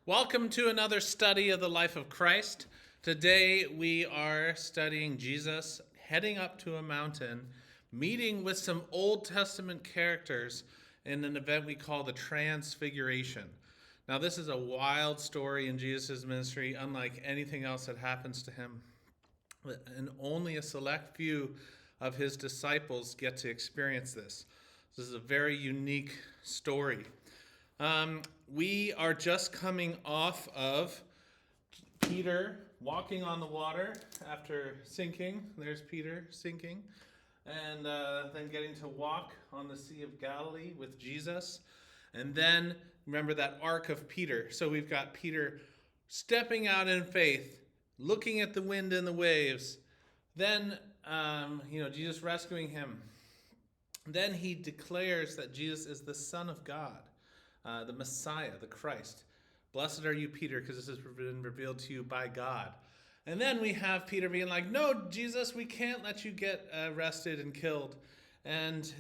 Welcome to another study of the life of Christ. Today we are studying Jesus heading up to a mountain, meeting with some Old Testament characters in an event we call the Transfiguration. Now, this is a wild story in Jesus' ministry, unlike anything else that happens to him. And only a select few of his disciples get to experience this. This is a very unique story. We are just coming off of Peter walking on the water after sinking. There's Peter sinking. And then getting to walk on the Sea of Galilee with Jesus. And then remember that arc of Peter. So we've got Peter stepping out in faith, looking at the wind and the waves. Then, Jesus rescuing him. Then he declares that Jesus is the Son of God. The Messiah, the Christ. Blessed are you, Peter, because this has been revealed to you by God. And then we have Peter being like, no, Jesus, we can't let you get arrested and killed. And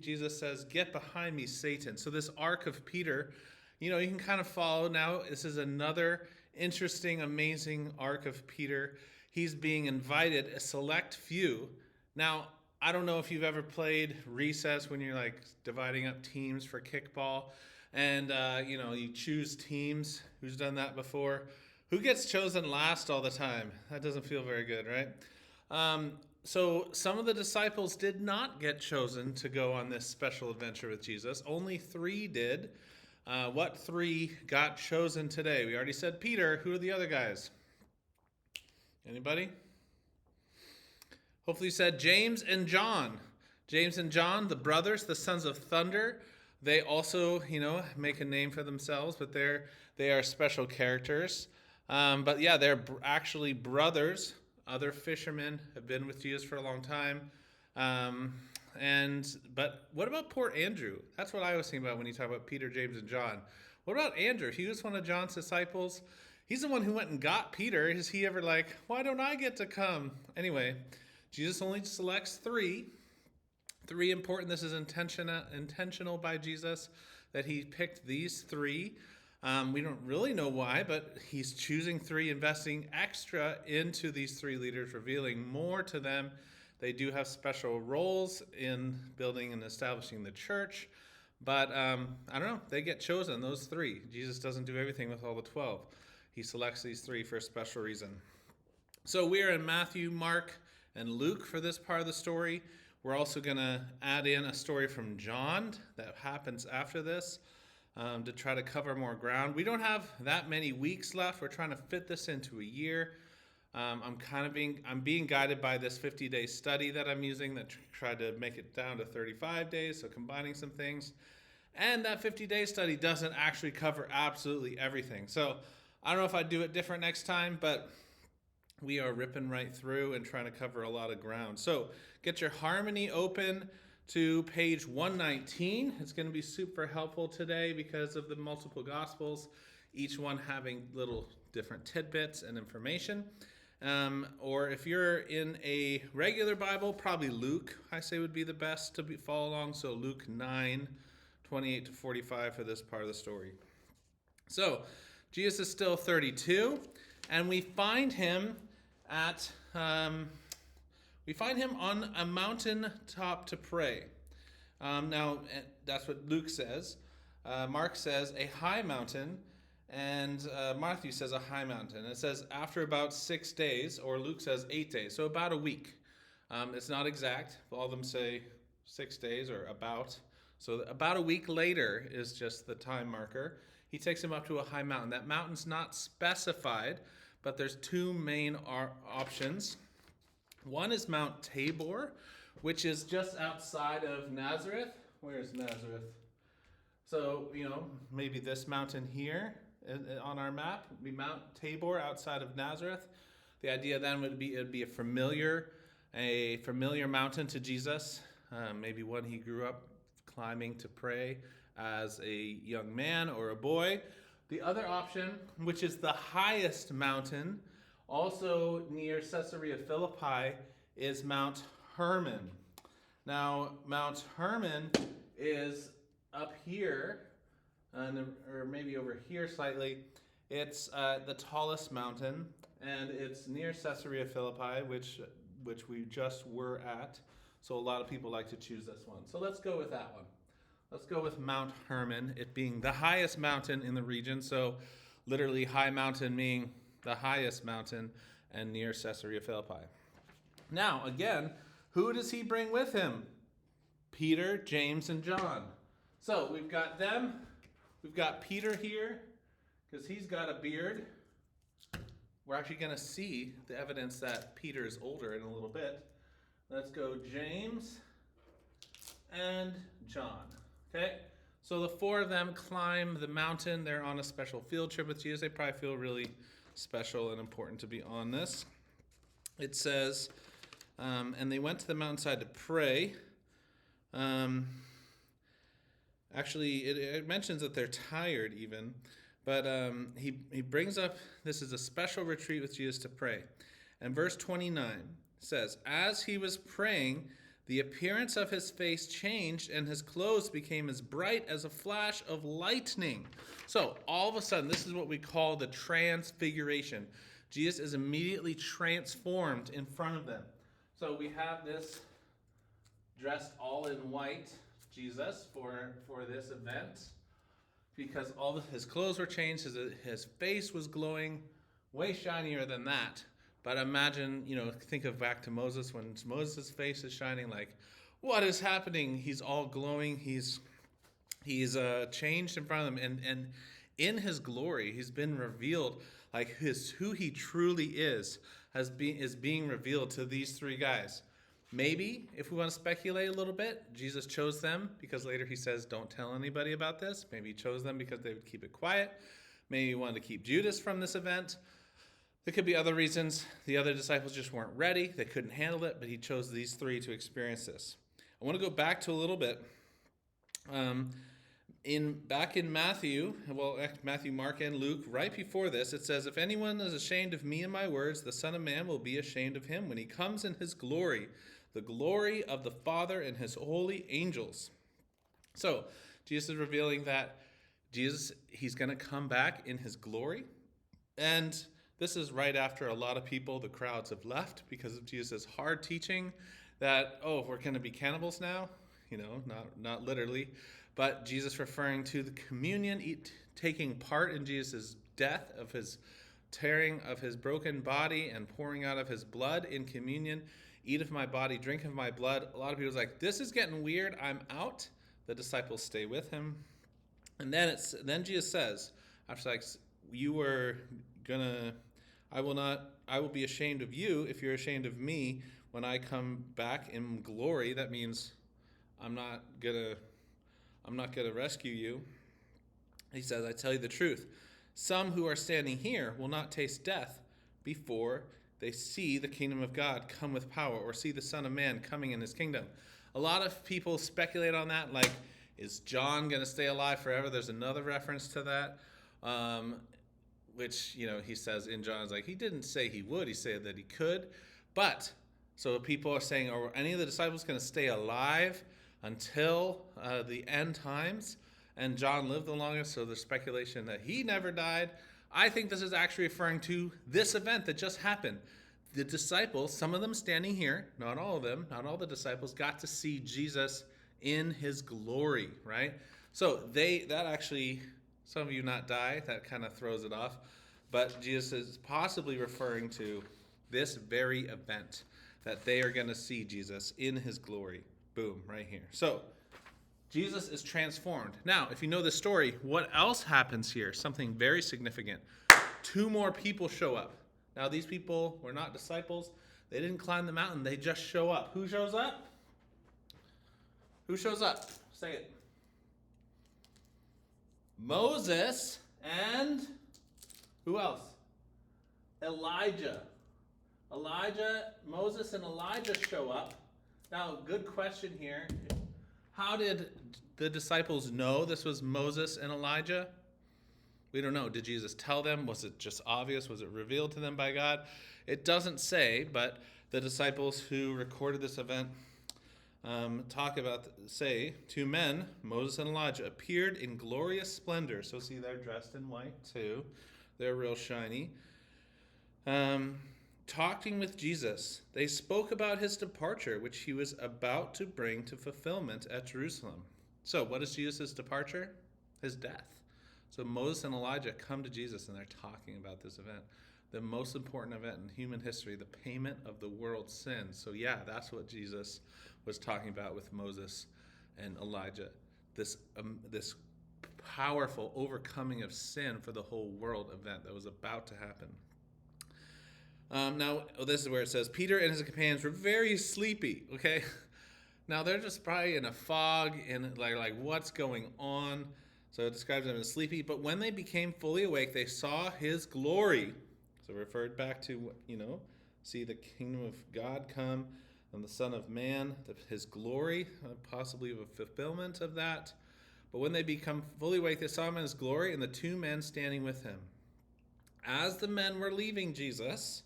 Jesus says, get behind me, Satan. So this arc of Peter, you can kind of follow now. This is another interesting, amazing arc of Peter. He's being invited, a select few. Now, I don't know if you've ever played recess when you're like dividing up teams for kickball. And, you choose teams. Who's done that before? Who gets chosen last all the time? That doesn't feel very good, right? So some of the disciples did not get chosen to go on this special adventure with Jesus. Only 3 did. What 3 got chosen today? We already said Peter. Who are the other guys? Anybody? Hopefully you said James and John. James and John, the brothers, the sons of thunder. They also, make a name for themselves, but they are special characters. They're actually brothers. Other fishermen have been with Jesus for a long time. But what about poor Andrew? That's what I was thinking about when you talk about Peter, James, and John. What about Andrew? He was one of John's disciples. He's the one who went and got Peter. Is he ever like, why don't I get to come? Anyway, Jesus only selects 3. 3 important. This is intentional by Jesus that he picked these 3. We don't really know why, but he's choosing 3, investing extra into these 3 leaders, revealing more to them. They do have special roles in building and establishing the church. But I don't know. They get chosen, those 3. Jesus doesn't do everything with all the 12. He selects these 3 for a special reason. So we are in Matthew, Mark, and Luke for this part of the story. We're also going to add in a story from John that happens after this to try to cover more ground. We don't have that many weeks left. We're trying to fit this into a year. I'm being guided by this 50-day study that I'm using that tried to make it down to 35 days, so combining some things. And that 50-day study doesn't actually cover absolutely everything. So I don't know if I'd do it different next time, but we are ripping right through and trying to cover a lot of ground. So get your Harmony open to page 119. It's going to be super helpful today because of the multiple Gospels, each one having little different tidbits and information. Or if you're in a regular Bible, probably Luke, I say, would be the best to follow along. So Luke 9, 28 to 45 for this part of the story. So Jesus is still 32, and we find him on a mountain top to pray. Now, that's what Luke says. Mark says a high mountain, and Matthew says a high mountain. It says after about 6 days, or Luke says 8 days, so about a week. It's not exact. All of them say 6 days or about. So about a week later is just the time marker. He takes him up to a high mountain. That mountain's not specified, but there's 2 main options. One is Mount Tabor, which is just outside of Nazareth. Where's Nazareth? So, maybe this mountain here on our map would be Mount Tabor outside of Nazareth. The idea then would be it'd be a familiar mountain to Jesus, maybe one he grew up climbing to pray as a young man or a boy. The other option, which is the highest mountain, also near Caesarea Philippi, is Mount Hermon. Now, Mount Hermon is up here, or maybe over here slightly, It's the tallest mountain, and it's near Caesarea Philippi, which we just were at. So a lot of people like to choose this one. So let's go with that one. Let's go with Mount Hermon, it being the highest mountain in the region. So literally high mountain meaning the highest mountain and near Caesarea Philippi. Now, again, who does he bring with him? Peter, James, and John. So we've got them. We've got Peter here because he's got a beard. We're actually going to see the evidence that Peter is older in a little bit. Let's go James and John. Okay? So the four of them climb the mountain. They're on a special field trip with Jesus. They probably feel really special and important to be on this. It says, and they went to the mountainside to pray. Actually, it mentions that they're tired even. But he brings up, this is a special retreat with Jesus to pray. And verse 29 says, as he was praying, the appearance of his face changed, and his clothes became as bright as a flash of lightning. So all of a sudden, this is what we call the transfiguration. Jesus is immediately transformed in front of them. So we have this dressed all in white Jesus for this event, because all of his clothes were changed, his face was glowing, way shinier than that. But imagine, think of back to Moses, when Moses' face is shining, like, what is happening? He's all glowing. He's changed in front of them, and in his glory, he's been revealed, like who he truly is being revealed to these three guys. Maybe, if we want to speculate a little bit, Jesus chose them because later he says, don't tell anybody about this. Maybe he chose them because they would keep it quiet. Maybe he wanted to keep Judas from this event. There could be other reasons. The other disciples just weren't ready. They couldn't handle it, but he chose these three to experience this. I want to go back to a little bit. Back in Matthew, Mark, and Luke, right before this, it says, if anyone is ashamed of me and my words, the Son of Man will be ashamed of him when he comes in his glory, the glory of the Father and his holy angels. So, Jesus is revealing that he's going to come back in his glory. And this is right after a lot of people, the crowds have left because of Jesus' hard teaching that, we're going to be cannibals now. Not literally. But Jesus referring to the communion, taking part in Jesus' death, of his tearing of his broken body and pouring out of his blood in communion. Eat of my body, drink of my blood. A lot of people's like, this is getting weird. I'm out. The disciples stay with him. And then Jesus says, after I will be ashamed of you if you're ashamed of me when I come back in glory. That means I'm not gonna rescue you. He says, I tell you the truth. Some who are standing here will not taste death before they see the kingdom of God come with power, or see the Son of Man coming in his kingdom. A lot of people speculate on that, like, is John going to stay alive forever? There's another reference to that, which, he says in John's, like, he didn't say he would, he said that he could. But, so people are saying, are any of the disciples going to stay alive until the end times? And John lived the longest, so there's speculation that he never died. I think this is actually referring to this event that just happened. The disciples, some of them standing here, not all of them, not all the disciples, got to see Jesus in his glory, right? So that actually, some of you not die, that kind of throws it off. But Jesus is possibly referring to this very event, that they are going to see Jesus in his glory. Boom, right here. So, Jesus is transformed. Now, if you know the story, what else happens here? Something very significant. 2 more people show up. Now, these people were not disciples. They didn't climb the mountain. They just show up. Who shows up? Who shows up? Say it. Moses and who else? Elijah. Moses and Elijah show up. Now, good question here. How did the disciples know this was Moses and Elijah? We don't know. Did Jesus tell them? Was it just obvious? Was it revealed to them by God? It doesn't say, but the disciples who recorded this event say, 2 men, Moses and Elijah, appeared in glorious splendor. So see, they're dressed in white too. They're real shiny. Talking with Jesus, they spoke about his departure, which he was about to bring to fulfillment at Jerusalem. So, what is Jesus' departure? His death. So, Moses and Elijah come to Jesus and they're talking about this event, the most important event in human history, the payment of the world's sins. So, yeah, that's what Jesus was talking about with Moses and Elijah. This powerful overcoming of sin for the whole world event that was about to happen. Now, this is where it says, Peter and his companions were very sleepy, okay? Now, they're just probably in a fog and like what's going on? So it describes them as sleepy. But when they became fully awake, they saw his glory. So referred back to, see the kingdom of God come and the Son of Man, his glory, possibly a fulfillment of that. But when they become fully awake, they saw him in his glory and the two men standing with him. As the men were leaving Jesus,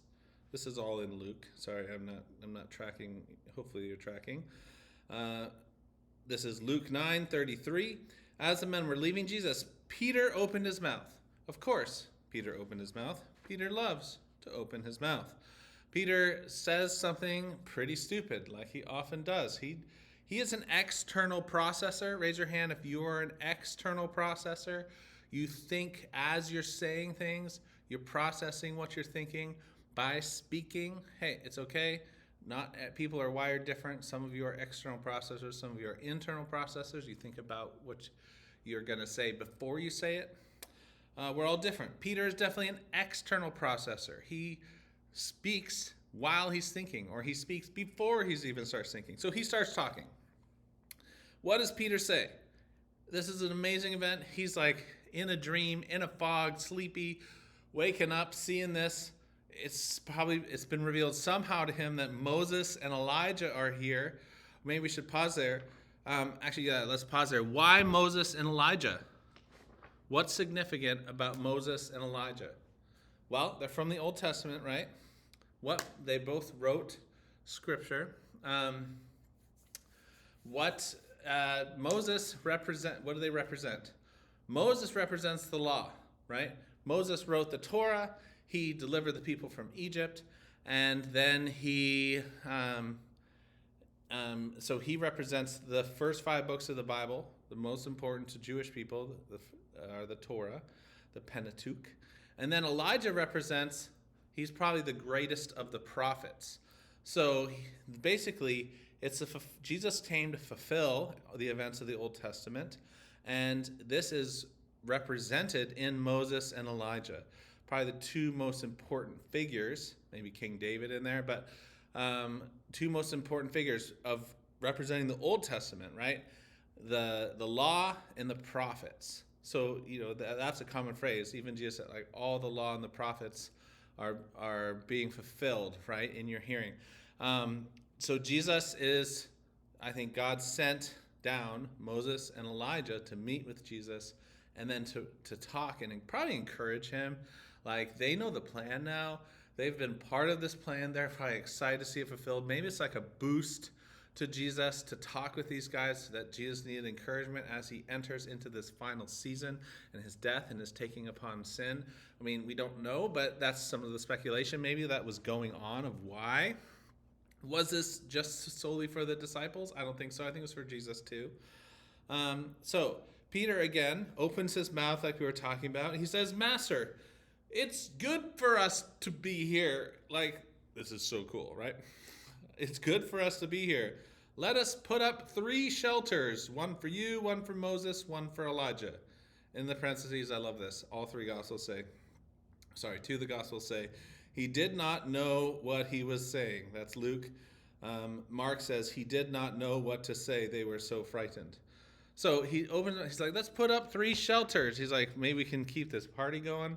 this is all in Luke. Sorry, I'm not tracking. Hopefully you're tracking. This is Luke 9:33. As the men were leaving Jesus, Peter opened his mouth. Of course, Peter opened his mouth. Peter loves to open his mouth. Peter says something pretty stupid, like he often does. He is an external processor. Raise your hand if you are an external processor. You think as you're saying things. You're processing what you're thinking by speaking. Hey, it's okay. Not people are wired different. Some of you are external processors. Some of you are internal processors. You think about what you're going to say before you say it. We're all different. Peter is definitely an external processor. He speaks while he's thinking, or he speaks before he's even starts thinking. So he starts talking. What does Peter say? This is an amazing event. He's like in a dream, in a fog, sleepy, waking up, seeing this. It's been revealed somehow to him that Moses and Elijah are here. Maybe we should pause there. Let's pause there. Why Moses and Elijah? What's significant about Moses and Elijah? Well, they're from the Old Testament, right? They both wrote scripture. What do they represent? Moses represents the law, right? Moses wrote the Torah. He delivered the people from Egypt, and then so he represents the first 5 books of the Bible, the most important to Jewish people, the Torah, the Pentateuch. And then Elijah represents, he's probably the greatest of the prophets. So basically, Jesus came to fulfill the events of the Old Testament, and this is represented in Moses and Elijah. Probably the 2 most important figures, maybe King David in there, but 2 most important figures of representing the Old Testament, right? The law and the prophets. So, that's a common phrase. Even Jesus said, like, all the law and the prophets are being fulfilled, right, in your hearing. So Jesus is, I think God sent down Moses and Elijah to meet with Jesus and then to talk and probably encourage him. Like, they know the plan now. They've been part of this plan. They're probably excited to see it fulfilled. Maybe it's like a boost to Jesus to talk with these guys, so that Jesus needed encouragement as he enters into this final season and his death and his taking upon sin. I mean, we don't know, but that's some of the speculation maybe that was going on of why. Was this just solely for the disciples? I don't think so. I think it was for Jesus too. So Peter again opens his mouth like we were talking about. He says, Master, it's good for us to be here. Like, this is so cool, right? It's good for us to be here. Let us put up 3 shelters, one for you, one for Moses, one for Elijah. In the parentheses, I love this. All 3 Gospels say, 2 of the Gospels say, he did not know what he was saying. That's Luke. Mark says he did not know what to say. They were so frightened. So he's like, let's put up 3 shelters. He's like, maybe we can keep this party going,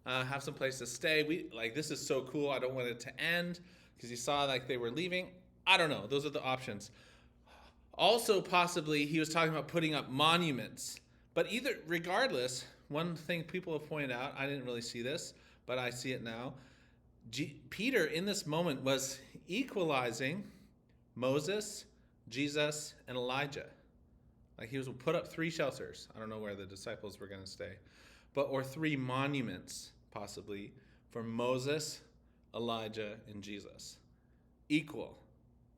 have some place to stay. This is so cool. I don't want it to end. Because he saw like they were leaving. I don't know. Those are the options. Also, possibly, he was talking about putting up monuments. But regardless, one thing people have pointed out, I didn't really see this, but I see it now. Peter, in this moment, was equalizing Moses, Jesus, and Elijah. Like, he was put up 3 shelters. I don't know where the disciples were going to stay. Or 3 monuments. possibly, for Moses, Elijah, and Jesus. Equal.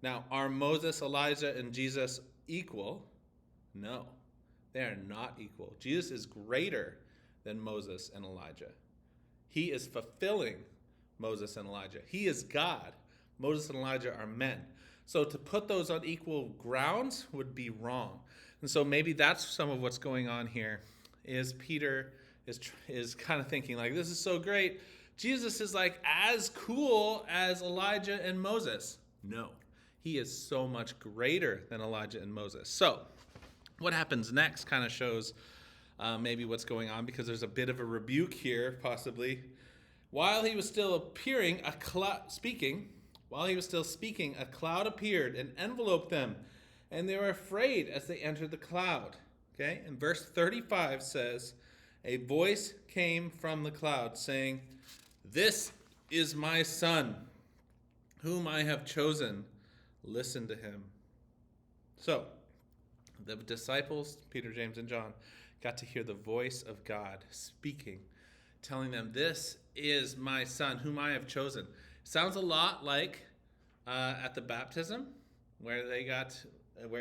Now, are Moses, Elijah, and Jesus equal? No, they are not equal. Jesus is greater than Moses and Elijah. He is fulfilling Moses and Elijah. He is God. Moses and Elijah are men. So to put those on equal grounds would be wrong. And so maybe that's some of what's going on here, is Peter is kind of thinking like, this is so great. Jesus is like as cool as Elijah and Moses. No, he is so much greater than Elijah and Moses. So what happens next kind of shows maybe what's going on, because there's a bit of a rebuke here, possibly. While he was still speaking, a cloud appeared and enveloped them, and they were afraid as they entered the cloud. Okay, and verse 35 says, a voice came from the cloud saying, "This is my son, whom I have chosen. Listen to him." So, the disciples, Peter, James, and John, got to hear the voice of God speaking, telling them, "This is my son, whom I have chosen." Sounds a lot like at the baptism, where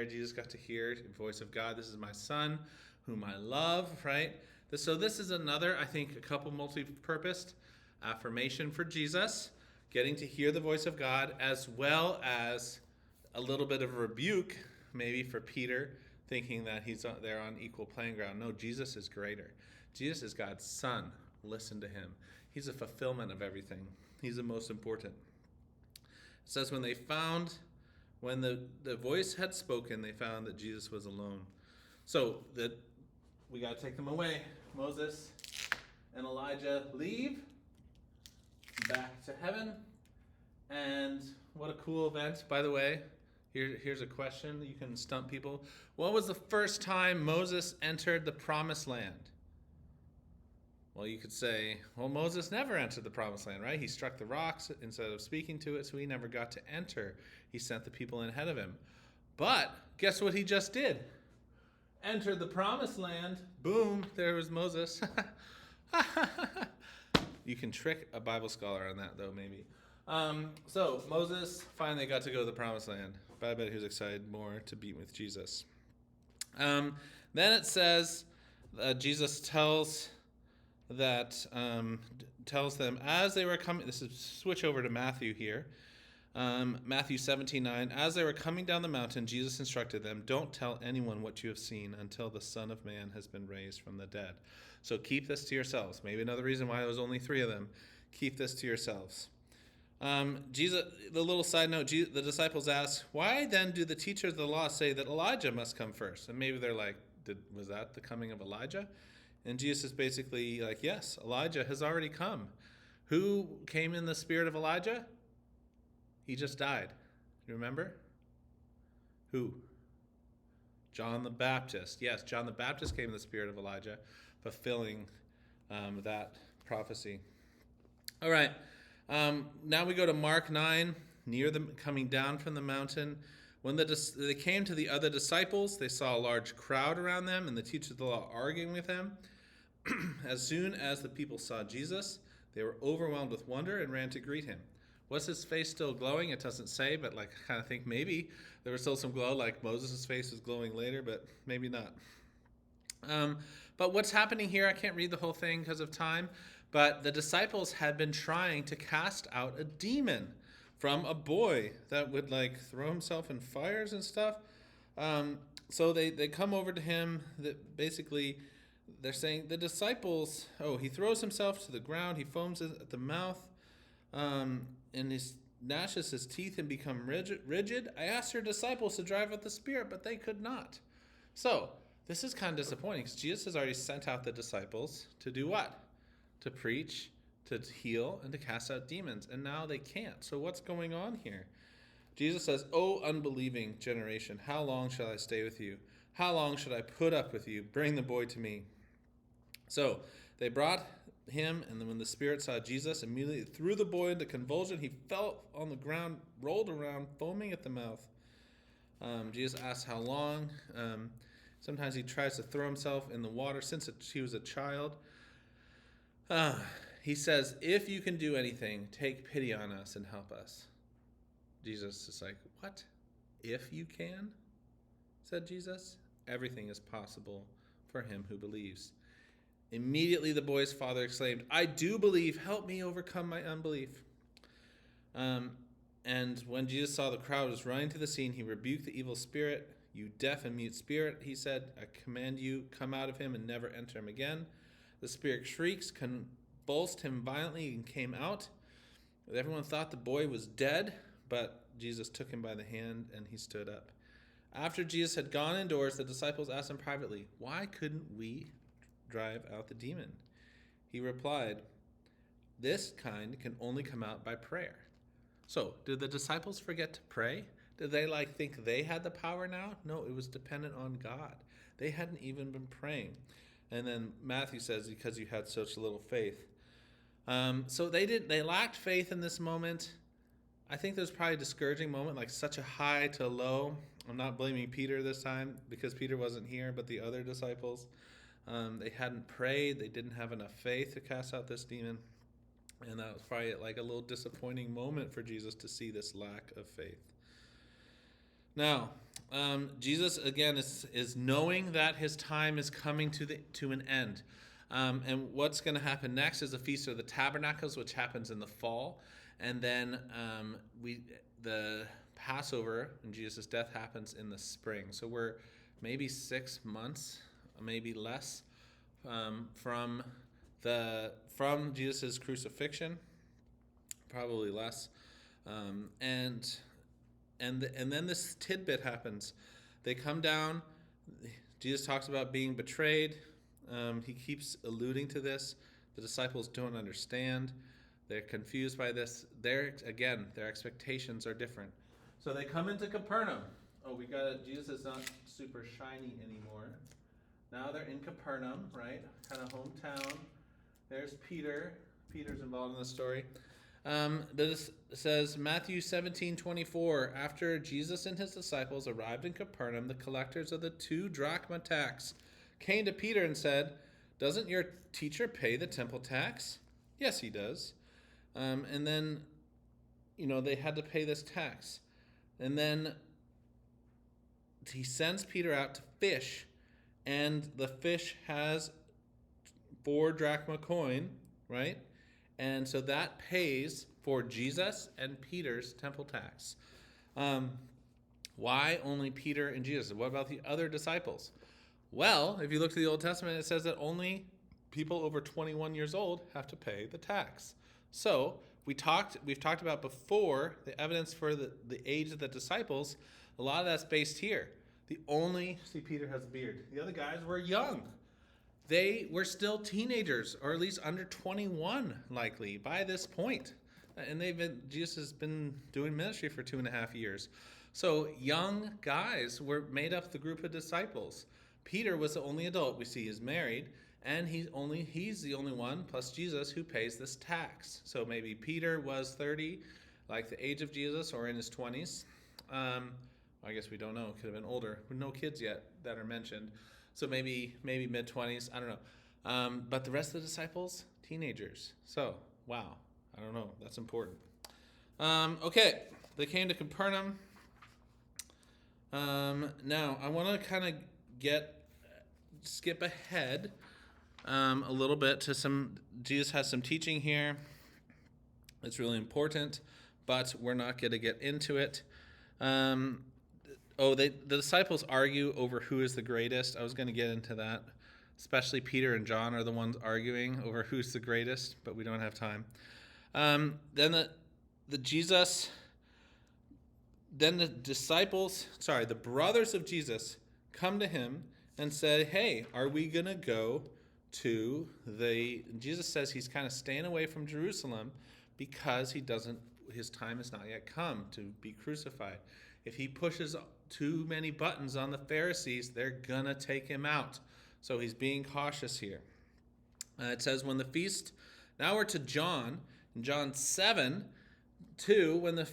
Jesus got to hear the voice of God. "This is my son, whom I love," right? So this is another, I think, a couple multi-purposed affirmation for Jesus, getting to hear the voice of God, as well as a little bit of a rebuke, maybe for Peter, thinking that they're on equal playing ground. No, Jesus is greater. Jesus is God's son. Listen to him. He's a fulfillment of everything. He's the most important. It says when the voice had spoken, they found that Jesus was alone. So we got to take them away. Moses and Elijah leave back to heaven. And what a cool event. By the way, here's a question you can stump people. What was the first time Moses entered the promised land? Well, you could say, well, Moses never entered the promised land, right? He struck the rocks instead of speaking to it, so he never got to enter. He sent the people in ahead of him. But guess what he just did? Entered the promised land. Boom, there was Moses. You can trick a Bible scholar on that, though, maybe. So Moses finally got to go to the promised land. But I bet he was excited more to be with Jesus. Then it says, Jesus tells them as they were coming. This is switch over to Matthew here. Matthew 17:9. As they were coming down the mountain, Jesus instructed them, "Don't tell anyone what you have seen until the Son of Man has been raised from the dead." So keep this to yourselves. Maybe another reason why there was only 3 of them. Keep this to yourselves. Jesus. The little side note: the disciples asked, "Why then do the teachers of the law say that Elijah must come first?" And maybe they're like, "Was that the coming of Elijah?" And Jesus is basically like, "Yes, Elijah has already come." Who came in the spirit of Elijah? He just died. You remember? Who? John the Baptist. Yes, John the Baptist came in the spirit of Elijah, fulfilling that prophecy. All right. Now we go to Mark 9, near them coming down from the mountain. When they came to the other disciples, they saw a large crowd around them and the teachers of the law arguing with them. As soon as the people saw Jesus, they were overwhelmed with wonder and ran to greet him. Was his face still glowing? It doesn't say, but I kind of think maybe there was still some glow, like Moses' face was glowing later, but maybe not. But what's happening here, I can't read the whole thing because of time, but the disciples had been trying to cast out a demon from a boy that would throw himself in fires and stuff. So they come over to him. That basically, they're saying the disciples, he throws himself to the ground, he foams at the mouth, and he gnashes his teeth and become rigid. I asked your disciples to drive out the spirit, but they could not. So this is kind of disappointing because Jesus has already sent out the disciples to do what? To preach, to heal, and to cast out demons, and now they can't. So what's going on here? Jesus says, "O unbelieving generation, how long shall I stay with you? How long should I put up with you? Bring the boy to me." So they brought him, and then when the spirit saw Jesus, immediately threw the boy into convulsion. He fell on the ground, rolled around, foaming at the mouth. Jesus asked how long. Sometimes he tries to throw himself in the water since he was a child. he says, if you can do anything, take pity on us and help us. Jesus is like, what? If you can? Said Jesus. Everything is possible for him who believes. Immediately the boy's father exclaimed, I do believe. Help me overcome my unbelief. And when Jesus saw the crowd was running to the scene, he rebuked the evil spirit. You deaf and mute spirit, he said, I command you, come out of him and never enter him again. The spirit shrieks, convulsed him violently, and came out. Everyone thought the boy was dead, but Jesus took him by the hand and he stood up. After Jesus had gone indoors, the disciples asked him privately, why couldn't we drive out the demon? He replied, this kind can only come out by prayer. So, did the disciples forget to pray? Did they think they had the power now? No, it was dependent on God. They hadn't even been praying. And then Matthew says, because you had such little faith. So they lacked faith in this moment. I think there's probably a discouraging moment, like such a high to low. I'm not blaming Peter this time because Peter wasn't here, but the other disciples. They hadn't prayed. They didn't have enough faith to cast out this demon. And that was probably like a little disappointing moment for Jesus to see this lack of faith. Now, Jesus, again, is knowing that his time is coming to an end. And what's going to happen next is the Feast of the Tabernacles, which happens in the fall. And then the Passover and Jesus' death happens in the spring. So we're maybe 6 months, maybe less, from Jesus' crucifixion, probably less. And then this tidbit happens. They come down. Jesus talks about being betrayed. He keeps alluding to this. The disciples don't understand. They're confused by this. Their expectations are different. So they come into Capernaum. Oh, Jesus is not super shiny anymore. Now they're in Capernaum, right? Kind of hometown. There's Peter. Peter's involved in the story. This says, Matthew 17:24, after Jesus and his disciples arrived in Capernaum, the collectors of the 2 drachma tax came to Peter and said, doesn't your teacher pay the temple tax? Yes, he does. And then, they had to pay this tax. And then he sends Peter out to fish, and the fish has 4 drachma coin, right? And so that pays for Jesus and Peter's temple tax. Why only Peter and Jesus? What about the other disciples? Well, if you look to the Old Testament, it says that only people over 21 years old have to pay the tax. So we've talked about before the evidence for the age of the disciples. A lot of that's based here. See, Peter has a beard. The other guys were young. They were still teenagers, or at least under 21, likely, by this point. And Jesus has been doing ministry for 2.5 years. So young guys made up the group of disciples. Peter was the only adult we see is married, and he's the only one, plus Jesus, who pays this tax. So maybe Peter was 30, like the age of Jesus, or in his 20s. I guess we don't know. Could have been older. No kids yet that are mentioned. So maybe mid-20s. I don't know. But the rest of the disciples, teenagers. So, wow. I don't know. That's important. Okay. They came to Capernaum. Now, I want to kind of skip ahead a little bit to Jesus has some teaching here. It's really important, but we're not going to get into it. The disciples argue over who is the greatest. I was going to get into that. Especially Peter and John are the ones arguing over who's the greatest, but we don't have time. Then the brothers of Jesus come to him and said, hey, are we going to go to Jesus says he's kind of staying away from Jerusalem because his time has not yet come to be crucified. If he pushes too many buttons on the Pharisees, they're going to take him out. So he's being cautious here. It says, when the feast, now we're to John, in John 7:2, when the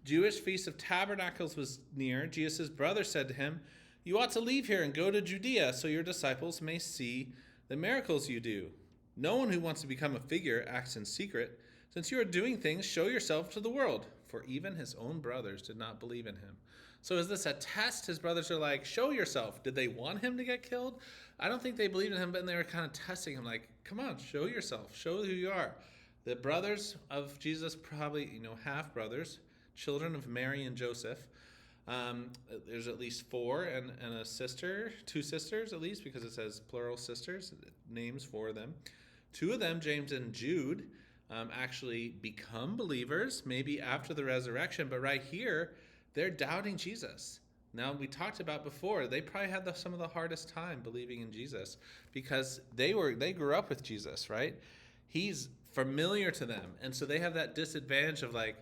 Jewish Feast of Tabernacles was near, Jesus' brother said to him, you ought to leave here and go to Judea so your disciples may see the miracles you do. No one who wants to become a figure acts in secret. Since you are doing things, show yourself to the world. For even his own brothers did not believe in him. So is this a test? His brothers are like, show yourself. Did they want him to get killed? I don't think they believed in him, but they were kind of testing him like, come on, show yourself. Show who you are. The brothers of Jesus, probably, half brothers, children of Mary and Joseph. There's at least four and a sister, two sisters at least, because it says plural sisters, names for them. Two of them, James and Jude, actually become believers, maybe after the resurrection, but right here, they're doubting Jesus. Now, we talked about before, they probably had some of the hardest time believing in Jesus because they grew up with Jesus, right? He's familiar to them, and so they have that disadvantage of like,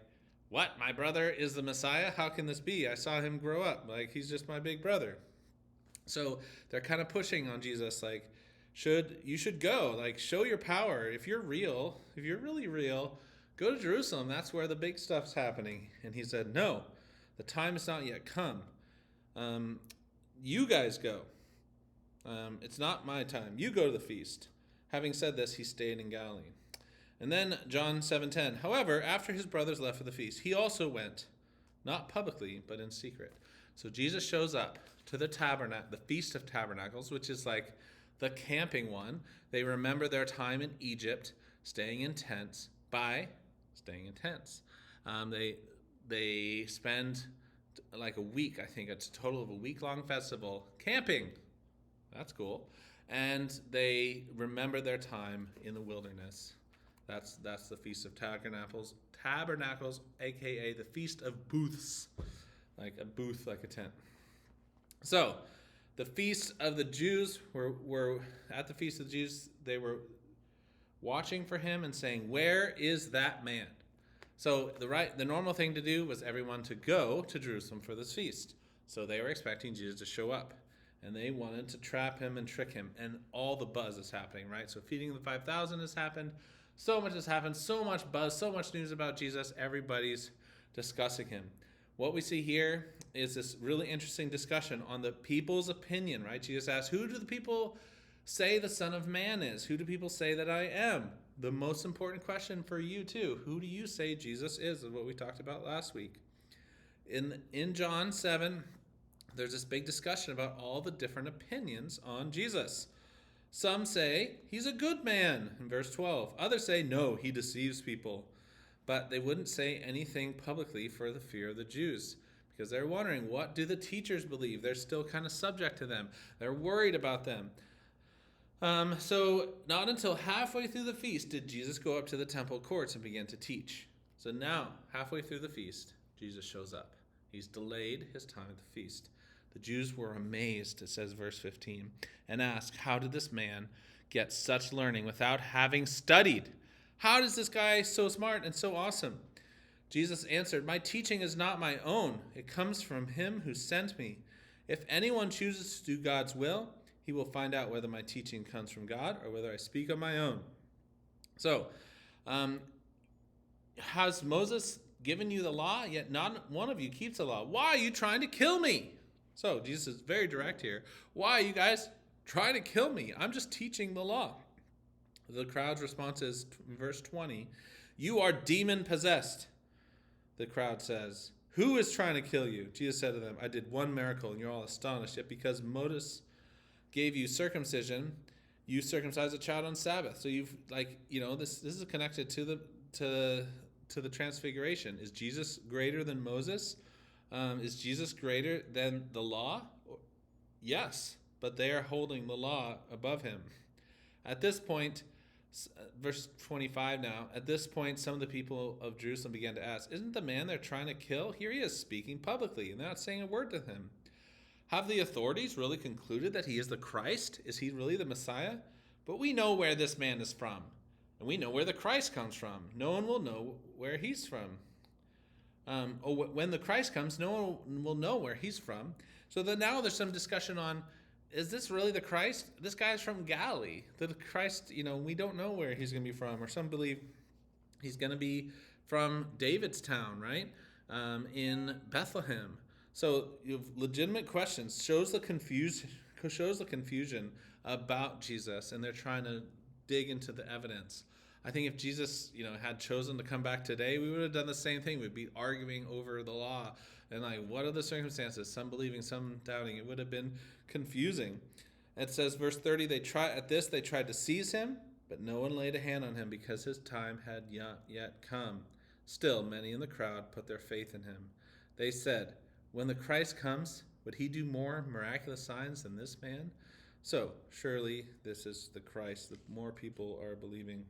what? My brother is the Messiah? How can this be? I saw him grow up. Like, he's just my big brother. So they're kind of pushing on Jesus, like, you should go, like, show your power. If you're really real, go to Jerusalem. That's where the big stuff's happening. And he said, no, the time has not yet come. You guys go. It's not my time. You go to the feast. Having said this, he stayed in Galilee. And then John 7:10. However, after his brothers left for the feast, he also went, not publicly, but in secret. So Jesus shows up to the Feast of Tabernacles, which is like the camping one. They remember their time in Egypt, staying in tents by staying in tents. They spend like a week, I think it's a total of a week-long festival, camping. That's cool. And they remember their time in the wilderness. That's the Feast of Tabernacles, aka the Feast of Booths, like a booth, like a tent. So, the Feast of the Jews were at the Feast of the Jews. They were watching for him and saying, "Where is that man?" So the normal thing to do was everyone to go to Jerusalem for this feast. So they were expecting Jesus to show up, and they wanted to trap him and trick him. And all the buzz is happening, right? So feeding the 5,000 has happened. So much has happened, so much buzz, so much news about Jesus. Everybody's discussing him. What we see here is this really interesting discussion on the people's opinion, right? Jesus asks, who do the people say the Son of Man is? Who do people say that I am? The most important question for you too. Who do you say Jesus is what we talked about last week. In John 7, there's this big discussion about all the different opinions on Jesus. Some say he's a good man in verse 12. Others say, no, he deceives people. But they wouldn't say anything publicly for the fear of the Jews because they're wondering, what do the teachers believe? They're still kind of subject to them. They're worried about them. So not until halfway through the feast did Jesus go up to the temple courts and begin to teach. So now, halfway through the feast, Jesus shows up. He's delayed his time at the feast. The Jews were amazed, it says verse 15, and asked, how did this man get such learning without having studied? How is this guy so smart and so awesome? Jesus answered, my teaching is not my own. It comes from him who sent me. If anyone chooses to do God's will, he will find out whether my teaching comes from God or whether I speak on my own. So, has Moses given you the law? Yet not one of you keeps the law. Why are you trying to kill me? So, Jesus is very direct here. Why are you guys trying to kill me? I'm just teaching the law. The crowd's response is, verse 20, you are demon-possessed. The crowd says, who is trying to kill you? Jesus said to them, I did one miracle, and you're all astonished. Yet because Moses gave you circumcision, you circumcised a child on Sabbath. So you've this is connected to the transfiguration. Is Jesus greater than Moses? Is Jesus greater than the law? Yes, but they are holding the law above him. At this point, verse 25 now, at this point, some of the people of Jerusalem began to ask, isn't the man they're trying to kill? Here he is speaking publicly, and they're not saying a word to him. Have the authorities really concluded that he is the Christ? Is he really the Messiah? But we know where this man is from, and we know where the Christ comes from. No one will know where he's from. When the Christ comes, no one will know where he's from. So then now there's some discussion on, is this really the Christ? This guy's from Galilee. The Christ, we don't know where he's going to be from. Or some believe he's going to be from David's town, right? In Bethlehem. So you have legitimate questions. Shows the confusion about Jesus, and they're trying to dig into the evidence. I think if Jesus, had chosen to come back today, we would have done the same thing. We'd be arguing over the law and what are the circumstances? Some believing, some doubting. It would have been confusing. It says, verse 30, they tried to seize him, but no one laid a hand on him because his time had not yet come. Still, many in the crowd put their faith in him. They said, when the Christ comes, would he do more miraculous signs than this man? So, surely this is the Christ that more people are believing.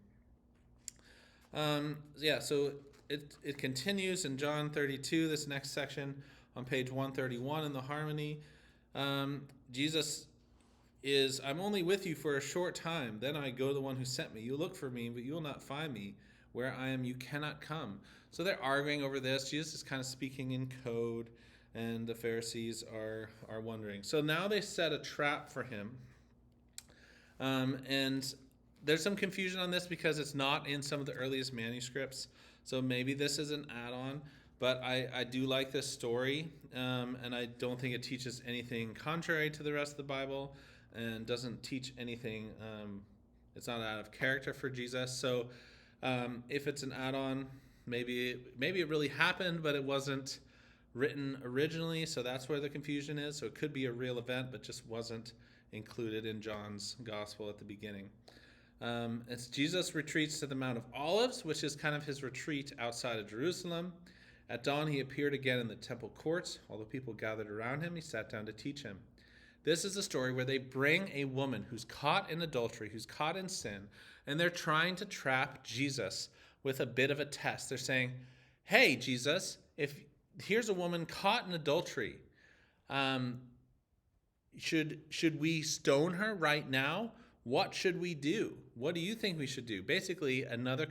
So it continues in John 32, this next section, on page 131 in the Harmony. Jesus is, I'm only with you for a short time, then I go to the one who sent me. You look for me, but you will not find me. Where I am, you cannot come. So they're arguing over this. Jesus is kind of speaking in code, and the Pharisees are wondering. So now they set a trap for him. And there's some confusion on this because it's not in some of the earliest manuscripts. So maybe this is an add-on. But I do like this story, and I don't think it teaches anything contrary to the rest of the Bible and doesn't teach anything. It's not out of character for Jesus. So if it's an add-on, maybe it really happened, but it wasn't written originally, so that's where the confusion is. So it could be a real event, but just wasn't included in John's gospel at the beginning. It's Jesus retreats to the Mount of Olives, which is kind of his retreat outside of Jerusalem. At dawn, he appeared again in the temple courts. All the people gathered around him. He sat down to teach him. This is a story where they bring a woman who's caught in adultery, who's caught in sin, and they're trying to trap Jesus with a bit of a test. They're saying, hey, Jesus, if here's a woman caught in adultery, should we stone her right now? What should we do? What do you think we should do? Basically, another.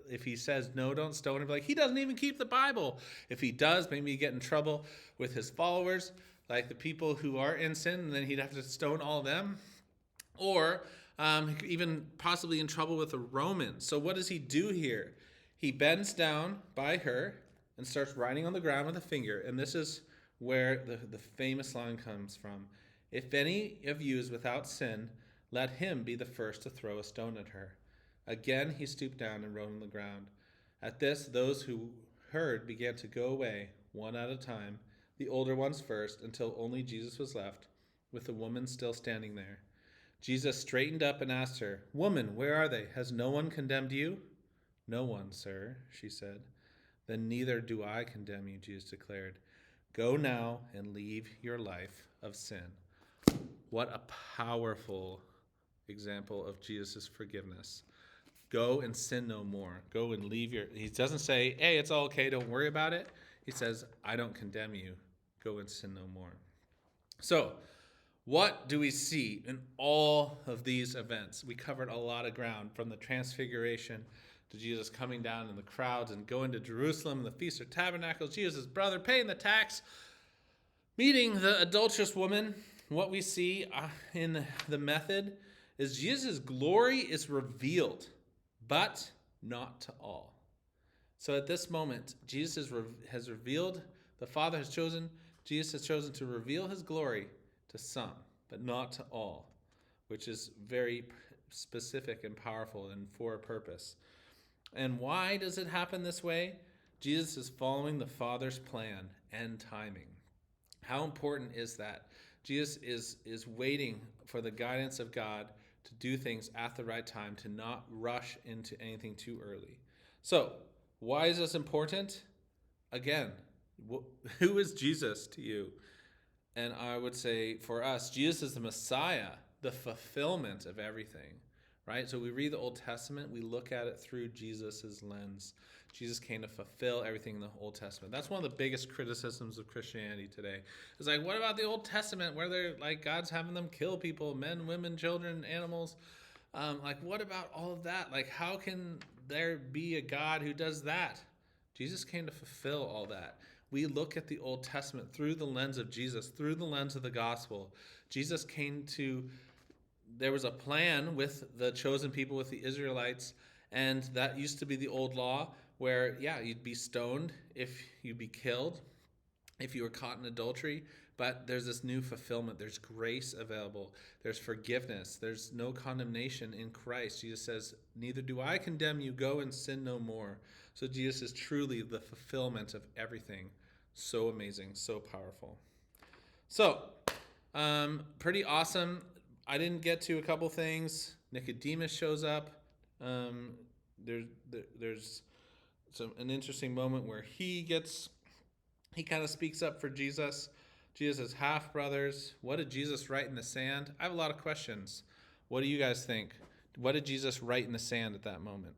If he says no, don't stone him. He doesn't even keep the Bible. If he does, maybe he get in trouble with his followers, like the people who are in sin, and then he'd have to stone all of them, or even possibly in trouble with the Romans. So what does he do here? He bends down by her and starts writing on the ground with a finger. And this is where the famous line comes from. If any of you is without sin, let him be the first to throw a stone at her. Again he stooped down and wrote on the ground. At this, those who heard began to go away, one at a time, the older ones first, until only Jesus was left, with the woman still standing there. Jesus straightened up and asked her, Woman, where are they? Has no one condemned you? No one, sir, she said. Then neither do I condemn you, Jesus declared. Go now and leave your life of sin. What a powerful example of Jesus' forgiveness. Go and sin no more. Go and leave he doesn't say, hey, it's all okay, don't worry about it. He says, I don't condemn you. Go and sin no more. So, what do we see in all of these events? We covered a lot of ground, from the transfiguration to Jesus coming down in the crowds and going to Jerusalem and the Feast of Tabernacles, Jesus' brother paying the tax, meeting the adulterous woman. What we see in the method is Jesus' glory is revealed, but not to all. So at this moment, Jesus has revealed, the Father has chosen, Jesus has chosen to reveal his glory to some, but not to all, which is very specific and powerful and for a purpose. And why does it happen this way? Jesus is following the Father's plan and timing. How important is that? Jesus is waiting for the guidance of God to do things at the right time, to not rush into anything too early. So, why is this important? Again, who is Jesus to you? And I would say for us, Jesus is the Messiah, the fulfillment of everything, right? So we read the Old Testament, we look at it through Jesus' lens. Jesus came to fulfill everything in the Old Testament. That's one of the biggest criticisms of Christianity today. It's what about the Old Testament where they're God's having them kill people, men, women, children, animals? What about all of that? How can there be a God who does that? Jesus came to fulfill all that. We look at the Old Testament through the lens of Jesus, through the lens of the gospel. Jesus came there was a plan with the chosen people, with the Israelites, and that used to be the old law where, you'd be stoned if you'd be killed, if you were caught in adultery. But there's this new fulfillment. There's grace available. There's forgiveness. There's no condemnation in Christ. Jesus says, neither do I condemn you. Go and sin no more. So Jesus is truly the fulfillment of everything. So amazing, so powerful. So, pretty awesome. I didn't get to a couple things. Nicodemus shows up. There's an interesting moment where he kind of speaks up for Jesus. Jesus' half brothers. What did Jesus write in the sand? I have a lot of questions. What do you guys think? What did Jesus write in the sand at that moment?